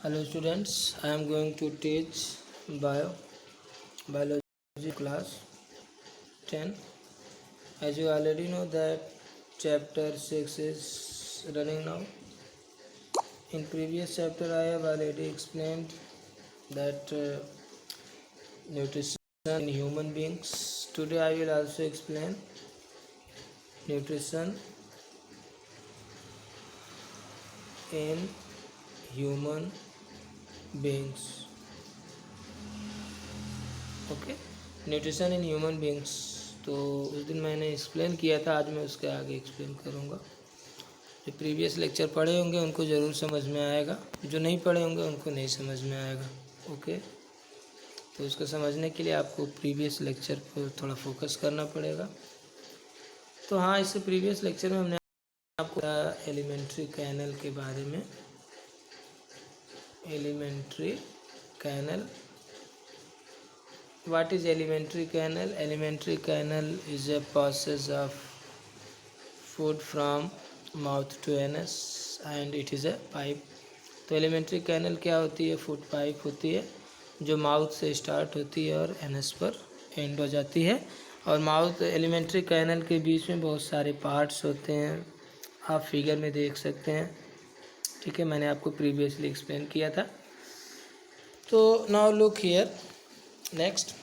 Hello students, I am going to teach biology class 10. As you already know that chapter 6 is running now. In previous chapter I have already explained that nutrition in human beings. Today I will also explain nutrition in human beings. Okay, nutrition in human beings. तो उस दिन मैंने explain किया था, आज मैं उसके आगे एक्सप्लेन करूँगा। जो प्रीवियस लेक्चर पढ़े होंगे उनको ज़रूर समझ में आएगा, जो नहीं पढ़े होंगे उनको नहीं समझ में आएगा। ओके, तो उसको समझने के लिए आपको प्रीवियस लेक्चर पर थोड़ा फोकस करना पड़ेगा। तो हाँ, इससे प्रीवियस लेक्चर में हमने आपको एलिमेंट्री कैनल के बारे में, elementary canal. What is elementary canal? Elementary canal is a process of food from mouth to anus and it is a pipe. तो elementary canal क्या होती है? फूड पाइप होती है जो माउथ से स्टार्ट होती है और एनस पर एंड हो जाती है। और माउथ एलिमेंट्री कैनल के बीच में बहुत सारे पार्ट्स होते हैं, आप फिगर में देख सकते हैं। ठीक है, मैंने आपको प्रीवियसली एक्सप्लेन किया था। तो now look here, next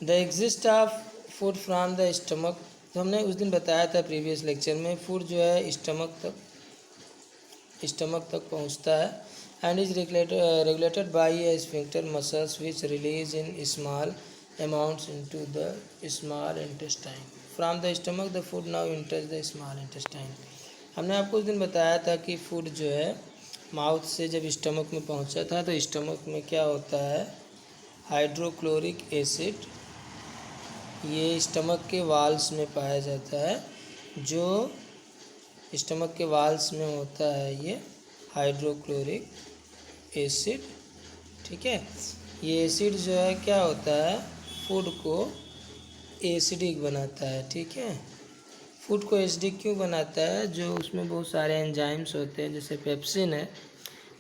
the exist of food from the stomach. तो हमने उस दिन बताया था प्रीवियस लेक्चर में, फूड जो है स्टमक तक पहुंचता है and is regulated bye A sphincter muscles which release in small amounts into the small intestine. From the stomach the food now enters the small intestine. हमने आपको उस दिन बताया था कि फूड जो है माउथ से जब स्टमक में पहुंचा था तो स्टमक में क्या होता है, हाइड्रोक्लोरिक एसिड ये स्टमक के वाल्स में पाया जाता है। जो स्टमक के वाल्स में होता है ये हाइड्रोक्लोरिक एसिड। ठीक है, ये एसिड जो है क्या होता है, फूड को एसिडिक बनाता है। ठीक है, फूड को एसिडिक क्यों बनाता है? जो उसमें बहुत सारे एंजाइम्स होते हैं, जैसे पेप्सिन है,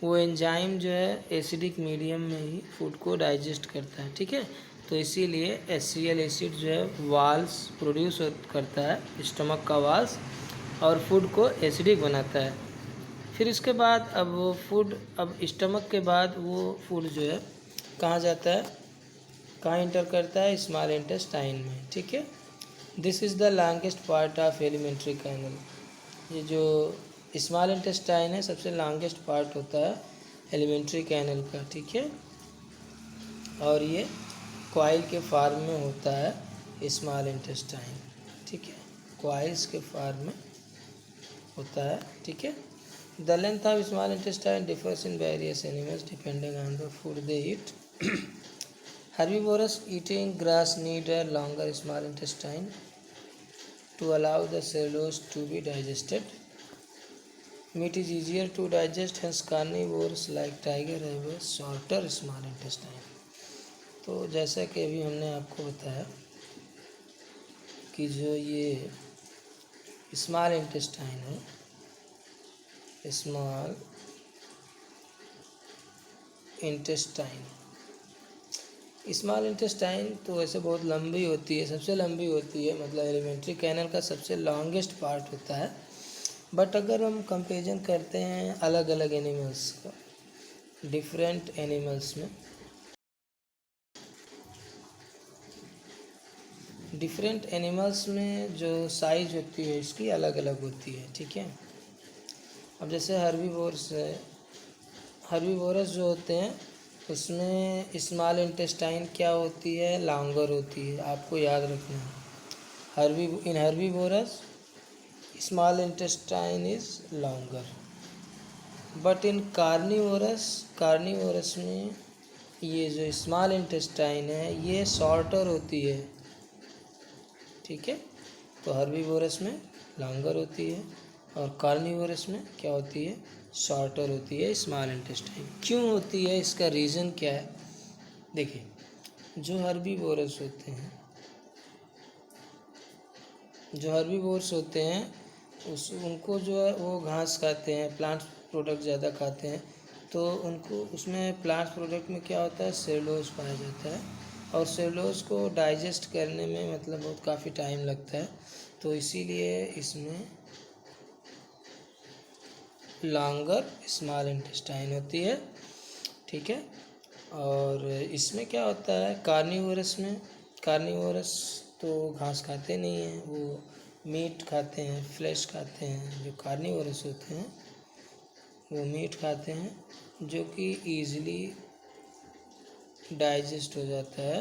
वो एंजाइम जो है एसिडिक मीडियम में ही फूड को डाइजेस्ट करता है। ठीक है, तो इसीलिए HCl एसिड जो है वाल्स प्रोड्यूस करता है, स्टमक का वाल्स, और फूड को एसिडिक बनाता है। फिर इसके बाद अब वो फूड, अब स्टमक के बाद वो फूड जो है कहाँ जाता है, कहाँ इंटर करता है, स्मॉल इंटेस्टाइन में। ठीक है, this is the longest part of elementary canal. ये जो स्मॉल इंटेस्टाइन है सबसे लॉन्गेस्ट पार्ट होता है एलिमेंट्री कैनल का। ठीक है, और ये कॉइल के फॉर्म में होता है स्मॉल इंटेस्टाइन। ठीक है, कॉइल्स के फॉर्म में होता है। ठीक है, the length of small intestine differs in various animals depending on the food they eat. Herbivorous eating grass need a longer small intestine to allow the cellulose to be digested. Meat is easier to digest, hence carnivores like tiger have a shorter small intestine. तो जैसा कि अभी हमने आपको बताया कि जो ये स्मॉल इंटेस्टाइन है, स्मॉल इंटेस्टाइन, स्मॉल इंटेस्टाइन तो वैसे बहुत लंबी होती है, सबसे लंबी होती है, मतलब एलिमेंट्री कैनल का सबसे लॉन्गेस्ट पार्ट होता है। बट अगर हम कंपेरिजन करते हैं अलग अलग एनिमल्स का, डिफरेंट एनिमल्स में, डिफरेंट एनिमल्स में जो साइज होती है इसकी अलग अलग होती है। ठीक है, अब जैसे हर्बीवोरस है, हर्बीवोरस जो होते हैं उसमें स्मॉल इंटेस्टाइन क्या होती है, लॉन्गर होती है। आपको याद रखना है, in herbivorous small intestine is longer, but in carnivorous में ये जो स्मॉल इंटेस्टाइन है ये शॉर्टर होती है। ठीक है, तो हर्बीवोरस में लॉन्गर होती है और कार्निवोरस में क्या होती है, शॉर्टर होती है स्मॉल इंटेस्टाइन। क्यों होती है, इसका रीज़न क्या है? देखिए, जो हर्बीवोरस होते हैं उनको जो है वो घास खाते हैं, प्लांट प्रोडक्ट ज़्यादा खाते हैं, तो उनको उसमें प्लांट प्रोडक्ट में क्या होता है, सेलुलोज पाया जाता है, और सेलुलोज को डाइजेस्ट करने में मतलब बहुत काफ़ी टाइम लगता है, तो इसीलिए इसमें लॉन्गर स्मॉल इंटेस्टाइन होती है, ठीक है। और इसमें क्या होता है, कार्निवोरस तो घास खाते नहीं हैं, वो मीट खाते हैं, फ्लैश खाते हैं। जो कार्निवोरस होते हैं वो मीट खाते हैं, जो कि ईज़िली डाइजेस्ट हो जाता है।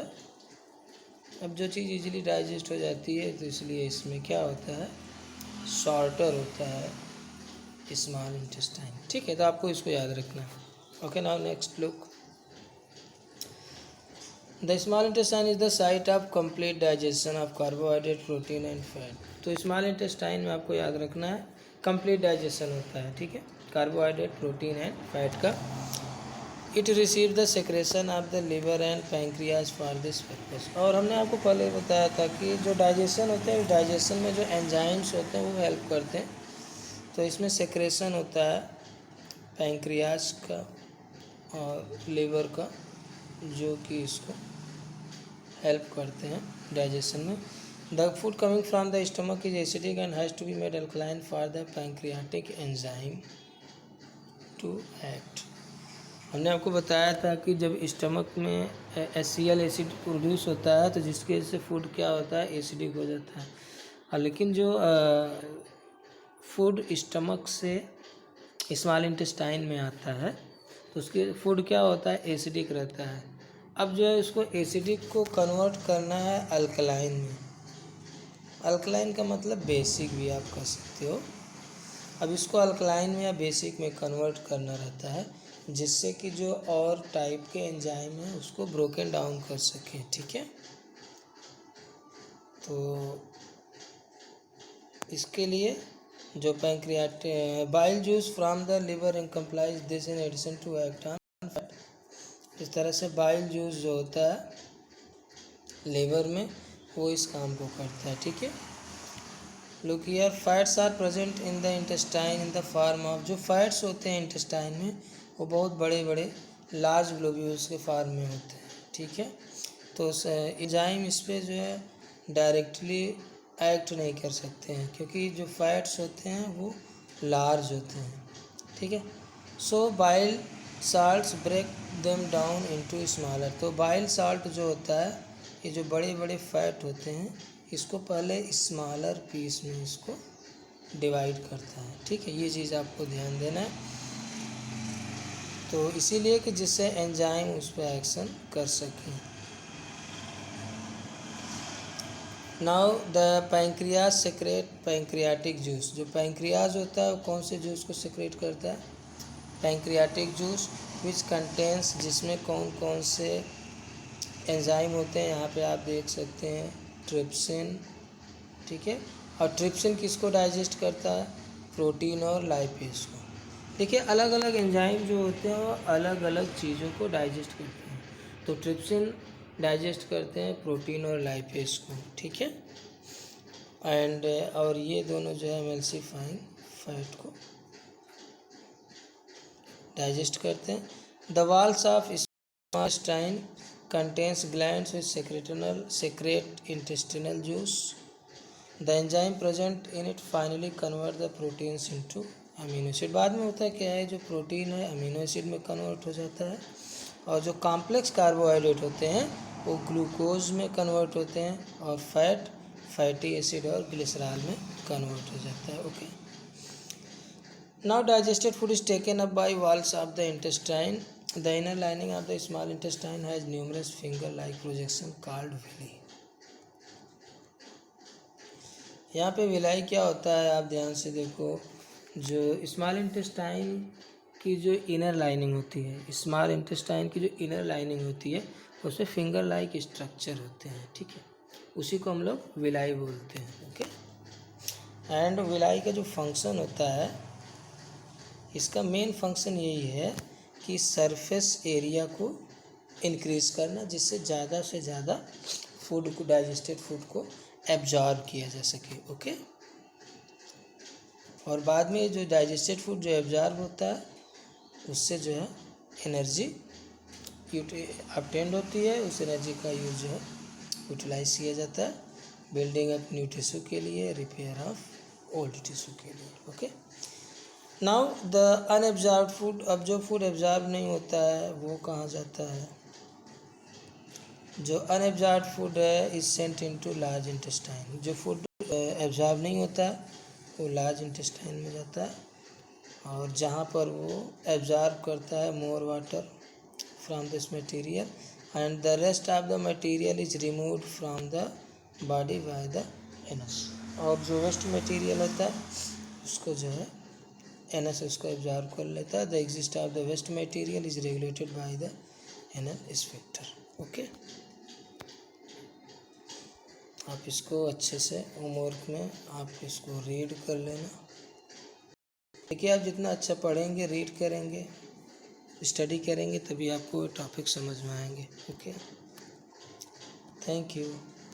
अब जो चीज़ ईज़िली डाइजेस्ट हो जाती है तो इसलिए इसमें क्या होता है, शॉर्टर होता है स्मॉल इंटेस्टाइन, ठीक है। तो आपको इसको याद रखना है। Okay, now next look. The small intestine is the site of complete digestion of carbohydrate, protein and fat. तो स्मॉल इंटेस्टाइन में आपको याद रखना है कंप्लीट डाइजेशन होता है, ठीक है, कार्बोहाइड्रेट, प्रोटीन एंड फैट का। It receive the secretion of the liver and pancreas for this purpose. और हमने आपको पहले बताया था कि जो डाइजेशन होता है, डाइजेशन में जो एंजाइम्स होते हैं वो हेल्प करते हैं। तो इसमें सेक्रेशन होता है पैंक्रियाज का और लिवर का, जो कि इसको हेल्प करते हैं डाइजेशन में। The food coming from the stomach is acidic and has to be made alkaline for the pancreatic enzyme to act. हमने आपको बताया था कि जब स्टमक में HCl एसिड प्रोड्यूस होता है तो जिसकी वजह से फूड क्या होता है, एसिडिक हो जाता है। और लेकिन जो फूड स्टमक से स्मॉल इंटेस्टाइन में आता है तो उसके फूड क्या होता है, एसिडिक रहता है। अब जो है इसको एसिडिक को कन्वर्ट करना है अल्कलाइन में। अल्कलाइन का मतलब बेसिक भी आप कह सकते हो। अब इसको अल्कलाइन में या बेसिक में कन्वर्ट करना रहता है, जिससे कि जो और टाइप के एंजाइम हैं उसको ब्रोकन डाउन कर सकें, ठीक है। तो इसके लिए जो pancreatic bile juice from the liver accomplishes this in addition to act on fat. इस तरह से बाइल जूस जो होता है लिवर में वो इस काम को करता है, ठीक है। Look here, fats are present in the intestine in the form of, जो फैट्स होते हैं इंटेस्टाइन में वो बहुत बड़े बड़े लार्ज ग्लोब्यूल्स के फॉर्म में होते हैं, ठीक है। तो एंजाइम इस पर जो है डायरेक्टली एक्ट नहीं कर सकते हैं, क्योंकि जो फैट्स होते हैं वो लार्ज होते हैं, ठीक है। So bile salts break them down into smaller. तो बाइल साल्ट जो होता है, ये जो बड़े बड़े फैट होते हैं इसको पहले स्मॉलर पीस में इसको डिवाइड करता है, ठीक है। ये चीज़ आपको ध्यान देना है। तो इसीलिए कि जिससे एंजाइम उस पर एक्शन कर सकें। Now the pancreas secrete pancreatic juice. जो पैंक्रियाज होता है वो कौन से जूस को सेक्रेट करता है, पैंक्रियाटिक जूस, विच कंटेंस, जिसमें कौन कौन से एंजाइम होते हैं। यहाँ पे आप देख सकते हैं ट्रिप्सिन, ठीक है। और ट्रिप्सिन किसको डाइजेस्ट करता है, प्रोटीन और लाइपेज को। देखिए अलग अलग एंजाइम जो होते हैं वो अलग अलग चीज़ों को डाइजेस्ट करते हैं। तो ट्रिप्सिन डाइजेस्ट करते हैं प्रोटीन और लाइपेज को, ठीक है। एंड और ये दोनों जो है एमल्सिफाइंग फैट को डाइजेस्ट करते हैं। The walls of intestine contains glands with secrete intestinal juice. The enzyme present in it finally convert the proteins into amino acid. बाद में होता है क्या है, जो प्रोटीन है अमीनो एसिड में कन्वर्ट हो जाता है, और जो कॉम्प्लेक्स कार्बोहाइड्रेट होते हैं वो ग्लूकोज में कन्वर्ट होते हैं, और फैट फैटी एसिड और ग्लिसरॉल में कन्वर्ट हो जाता है। Okay, now digested food is taken up by walls of the intestine. The inner lining of the small intestine has numerous finger-like projection called villi. यहाँ पे विलाई क्या होता है आप ध्यान से देखो। जो स्मॉल इंटेस्टाइन की जो इनर लाइनिंग होती है, स्मॉल इंटेस्टाइन की जो इनर लाइनिंग होती है उसमें फिंगर लाइक स्ट्रक्चर होते हैं, ठीक है। उसी को हम लोग विलाई बोलते हैं, ओके। एंड विलाई का जो फंक्शन होता है, इसका मेन फंक्शन यही है कि सरफेस एरिया को इंक्रीज़ करना, जिससे ज़्यादा से ज़्यादा फूड को, डाइजेस्टेड फूड को एब्जॉर्ब किया जा सके, ओके। और बाद में जो डाइजेस्टेड फूड जो एब्जॉर्ब होता है उससे जो है एनर्जी ऑब्टेन्ड होती है, उस एनर्जी का यूज जो है यूटिलाइज किया जाता है बिल्डिंग अप न्यू टिश्यू के लिए, रिपेयर ऑफ ओल्ड टिश्यू के लिए। Okay, now the unabsorbed food, अब जो फूड एब्जॉर्ब नहीं होता है वो कहाँ जाता है? जो अनएब्जॉर्ब्ड फूड है is sent into large intestine, जो फूड एब्जॉर्ब नहीं होता है वो लार्ज इंटेस्टाइन में जाता है, और जहाँ पर वो एब्जॉर्ब करता है more water from this material and the rest of the material is removed from the body by the anus, और जो वेस्ट मटेरियल होता है उसको जो है एनस उसको एब्जॉर्ब कर लेता है। The exist of the waste material is regulated by the anal sphincter. Okay, आप इसको अच्छे से होमवर्क में आप इसको रीड कर लेना। देखिए, आप जितना अच्छा पढ़ेंगे, रीड करेंगे, स्टडी करेंगे, तभी आपको टॉपिक समझ में आएंगे। Okay, thank you.